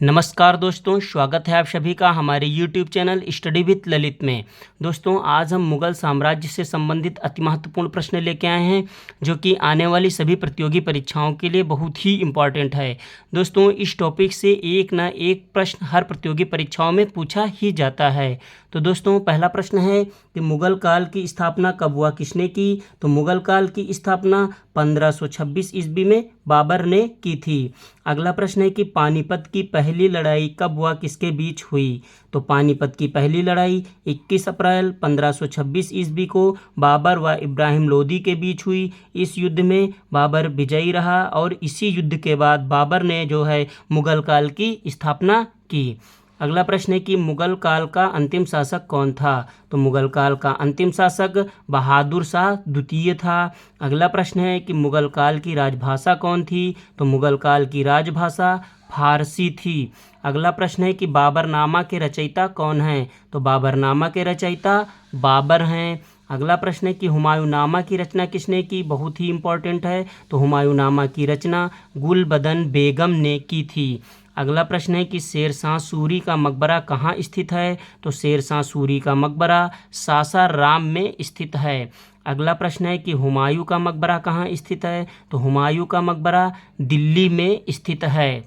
नमस्कार दोस्तों, स्वागत है आप सभी का हमारे YouTube channel study with Lalit में। दोस्तों, आज हम मुगल साम्राज्य से संबंधित अति महत्वपूर्ण प्रश्न लेके आए हैं जो कि आने वाली सभी प्रतियोगी परीक्षाओं के लिए बहुत ही इम्पॉर्टेंट है। दोस्तों, इस टॉपिक से एक ना एक प्रश्न हर प्रतियोगी परीक्षाओं में पूछा ही जाता है। तो दोस्तों, पहला प्रश्न है कि मुगल काल की स्थापना कब हुआ, किसने की? तो मुगल काल की स्थापना 1526 ईस्वी में बाबर ने की थी। अगला प्रश्न है कि पानीपत की पहली लड़ाई कब हुआ, किसके बीच हुई? तो पानीपत की पहली लड़ाई 21 अप्रैल 1526 ईस्वी को बाबर व इब्राहिम लोदी के बीच हुई। इस युद्ध में बाबर विजयी रहा और इसी युद्ध के बाद बाबर ने जो है मुगल काल की स्थापना की। अगला प्रश्न है कि मुगल काल का अंतिम शासक कौन था? तो मुगल काल का अंतिम शासक बहादुर शाह द्वितीय था। अगला प्रश्न है कि मुगल काल की राजभाषा कौन थी? तो मुगल काल की राजभाषा फारसी थी। अगला प्रश्न है कि बाबरनामा के रचयिता कौन हैं? तो बाबरनामा के रचयिता बाबर हैं। अगला प्रश्न है कि हुमायूंनामा की रचना किसने की? बहुत ही इम्पोर्टेंट है। तो हुमायूंनामा की रचना गुलबदन बेगम ने की थी। अगला प्रश्न है कि शेरशाह सूरी का मकबरा कहाँ स्थित है? तो शेरशाह सूरी का मकबरा सासाराम में स्थित है। अगला प्रश्न है कि हुमायूं का मकबरा कहाँ स्थित है? तो हुमायूं का मकबरा दिल्ली में स्थित है।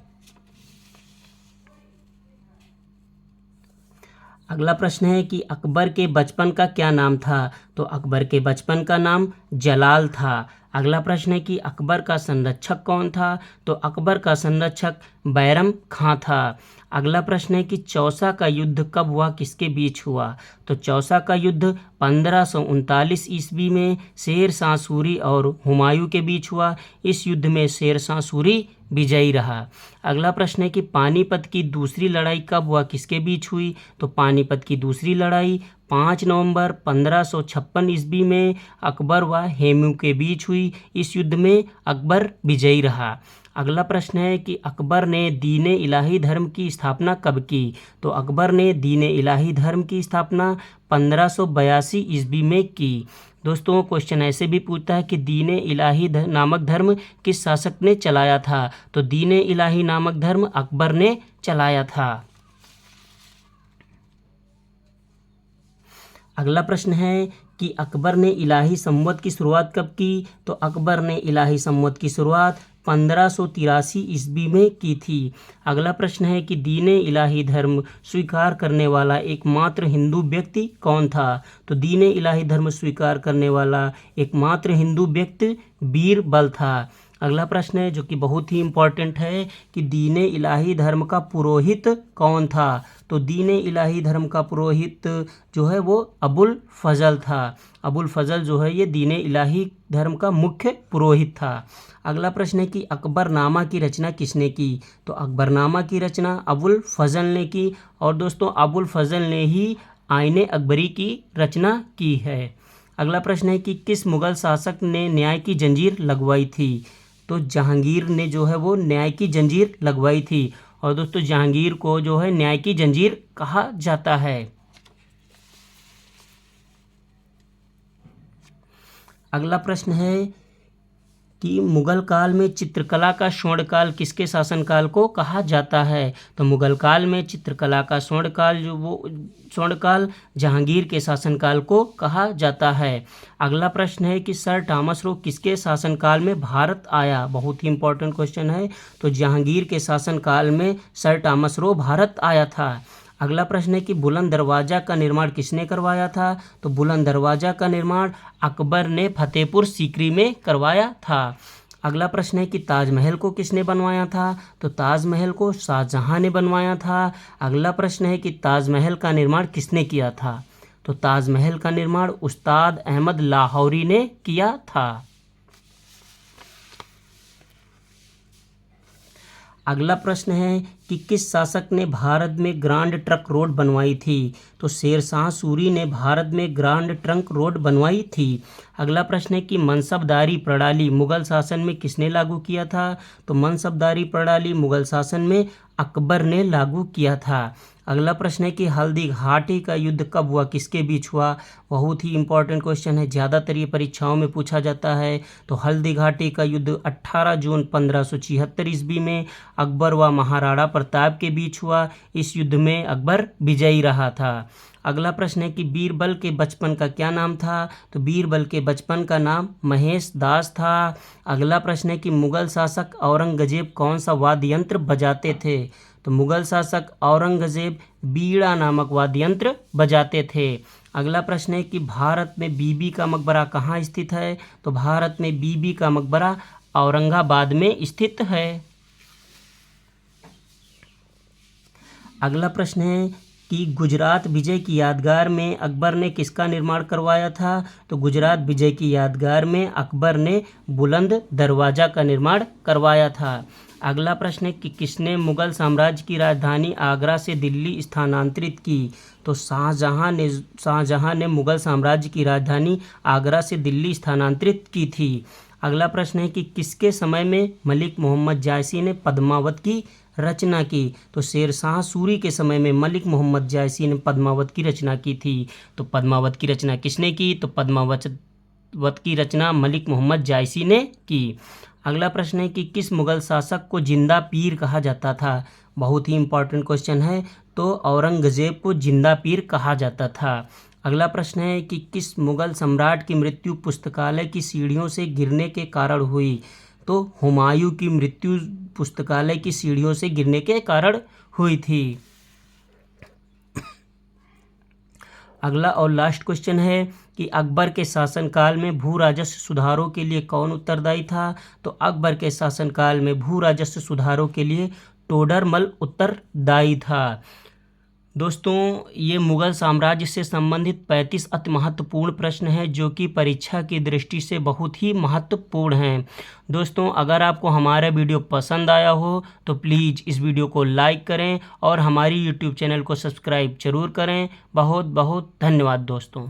अगला प्रश्न है कि अकबर के बचपन का क्या नाम था? तो अकबर के बचपन का नाम जलाल था। अगला प्रश्न है कि अकबर का संरक्षक कौन था? तो अकबर का संरक्षक बैरम खां था। अगला प्रश्न है कि चौसा का युद्ध कब हुआ, किसके बीच हुआ? तो चौसा का युद्ध 1539 ईस्वी में शेरशाह सूरी और हुमायूं के बीच हुआ। इस युद्ध में शेरशाह सूरी विजयी रहा। अगला प्रश्न है कि पानीपत की दूसरी लड़ाई कब हुआ, किसके बीच हुई? तो पानीपत की दूसरी लड़ाई 5 नवंबर 1556 ईस्वी में अकबर व हेमू के बीच हुई। इस युद्ध में अकबर विजयी रहा। अगला प्रश्न है कि अकबर ने दीन इलाही धर्म की स्थापना कब की? तो अकबर ने दीन इलाही धर्म की स्थापना 1582 ईस्वी में की। दोस्तों, क्वेश्चन ऐसे भी पूछता है कि दीन इलाही नामक धर्म किस शासक ने चलाया था? तो दीन इलाही नामक धर्म अकबर ने चलाया था। अगला प्रश्न है कि अकबर ने इलाही संवत की शुरुआत कब की? तो अकबर ने इलाही संवत की शुरुआत 1583 ईस्वी में की थी। अगला प्रश्न है कि दीन इलाही धर्म स्वीकार करने वाला एकमात्र हिंदू व्यक्ति कौन था? तो दीन इलाही धर्म स्वीकार करने वाला एकमात्र हिंदू व्यक्ति बीरबल था। अगला प्रश्न है जो कि बहुत ही इम्पोर्टेंट है कि दीन इलाही धर्म का पुरोहित कौन था? तो दीन इलाही धर्म का पुरोहित जो है वो अबुल फजल था। अबुल फजल जो है ये दीन इलाही धर्म का मुख्य पुरोहित था। अगला प्रश्न है कि अकबरनामा की रचना किसने की? तो अकबरनामा की रचना अबुल फजल ने की। और दोस्तों, अबुल फजल ने ही आईने अकबरी की रचना की है। अगला प्रश्न है कि किस मुगल शासक ने न्याय की जंजीर लगवाई थी? तो जहांगीर ने जो है वो न्याय की जंजीर लगवाई थी। और दोस्तों, जहांगीर को जो है न्याय की जंजीर कहा जाता है। अगला प्रश्न है कि मुगल काल में चित्रकला का स्वर्णकाल किसके शासनकाल को कहा जाता है? तो मुगल काल में चित्रकला का स्वर्णकाल जो वो स्वर्णकाल जहांगीर के शासनकाल को कहा जाता है। अगला प्रश्न है कि सर थॉमस रो किसके शासनकाल में भारत आया? बहुत ही इंपॉर्टेंट क्वेश्चन है। तो जहांगीर के शासनकाल में सर थॉमस रो भारत आया था। अगला प्रश्न है कि बुलंद दरवाज़ा का निर्माण किसने करवाया था? तो बुलंद दरवाज़ा का निर्माण अकबर ने फतेहपुर सीकरी में करवाया था। अगला प्रश्न है कि ताजमहल को किसने बनवाया था? तो ताजमहल को शाहजहां ने बनवाया था। अगला प्रश्न है कि ताजमहल का निर्माण किसने किया था? तो ताजमहल का निर्माण उस्ताद अहमद लाहौरी ने किया था। अगला प्रश्न है कि किस शासक ने भारत में ग्रांड ट्रंक रोड बनवाई थी? तो शेरशाह सूरी ने भारत में ग्रांड ट्रंक रोड बनवाई थी। अगला प्रश्न है कि मनसबदारी प्रणाली मुगल शासन में किसने लागू किया था? तो मनसबदारी प्रणाली मुगल शासन में अकबर ने लागू किया था। अगला प्रश्न है कि हल्दी घाटी का युद्ध कब हुआ, किसके बीच हुआ? बहुत ही इंपॉर्टेंट क्वेश्चन है, ज़्यादातर ये परीक्षाओं में पूछा जाता है। तो हल्दी घाटी का युद्ध 18 जून 1576 ईस्वी में अकबर व महाराणा प्रताप के बीच हुआ। इस युद्ध में अकबर विजयी रहा था। अगला प्रश्न है कि बीरबल के बचपन का क्या नाम था? तो बीरबल के बचपन का नाम महेश दास था। अगला प्रश्न है कि मुगल शासक औरंगजेब कौन सा वाद्य यंत्र बजाते थे? तो मुगल शासक औरंगजेब बीड़ा नामक वाद्य यंत्र बजाते थे। अगला प्रश्न है कि भारत में बीबी का मकबरा कहाँ स्थित है? तो भारत में बीबी का मकबरा औरंगाबाद में स्थित है। अगला प्रश्न है कि गुजरात विजय की यादगार में अकबर ने किसका निर्माण करवाया था? तो गुजरात विजय की यादगार में अकबर ने बुलंद दरवाज़ा का निर्माण करवाया था। अगला प्रश्न है कि किसने मुगल साम्राज्य की राजधानी आगरा से दिल्ली स्थानांतरित की? तो शाहजहां ने मुगल साम्राज्य की राजधानी आगरा से दिल्ली स्थानांतरित की थी। अगला प्रश्न है कि किसके समय में मलिक मोहम्मद जायसी ने पद्मावत की रचना की? तो शेरशाह सूरी के समय में मलिक मोहम्मद जायसी ने पद्मावत की रचना की थी। तो पद्मावत की रचना किसने की? तो पद्मावत की रचना मलिक मोहम्मद जायसी ने की। अगला प्रश्न है कि किस मुगल शासक को जिंदा पीर कहा जाता था? बहुत ही इंपॉर्टेंट क्वेश्चन है। तो औरंगजेब को जिंदा पीर कहा जाता था। अगला प्रश्न है कि किस मुगल सम्राट की मृत्यु पुस्तकालय की सीढ़ियों से गिरने के कारण हुई? तो हुमायूं की मृत्यु पुस्तकालय की सीढ़ियों से गिरने के कारण हुई थी। अगला और लास्ट क्वेश्चन है कि अकबर के शासनकाल में भू राजस्व सुधारों के लिए कौन उत्तरदायी था? तो अकबर के शासनकाल में भू राजस्व सुधारों के लिए टोडरमल उत्तरदायी था। दोस्तों, ये मुगल साम्राज्य से संबंधित 35 अति महत्वपूर्ण प्रश्न हैं जो कि परीक्षा की दृष्टि से बहुत ही महत्वपूर्ण हैं। दोस्तों, अगर आपको हमारा वीडियो पसंद आया हो तो प्लीज़ इस वीडियो को लाइक करें और हमारी यूट्यूब चैनल को सब्सक्राइब जरूर करें। बहुत बहुत धन्यवाद दोस्तों।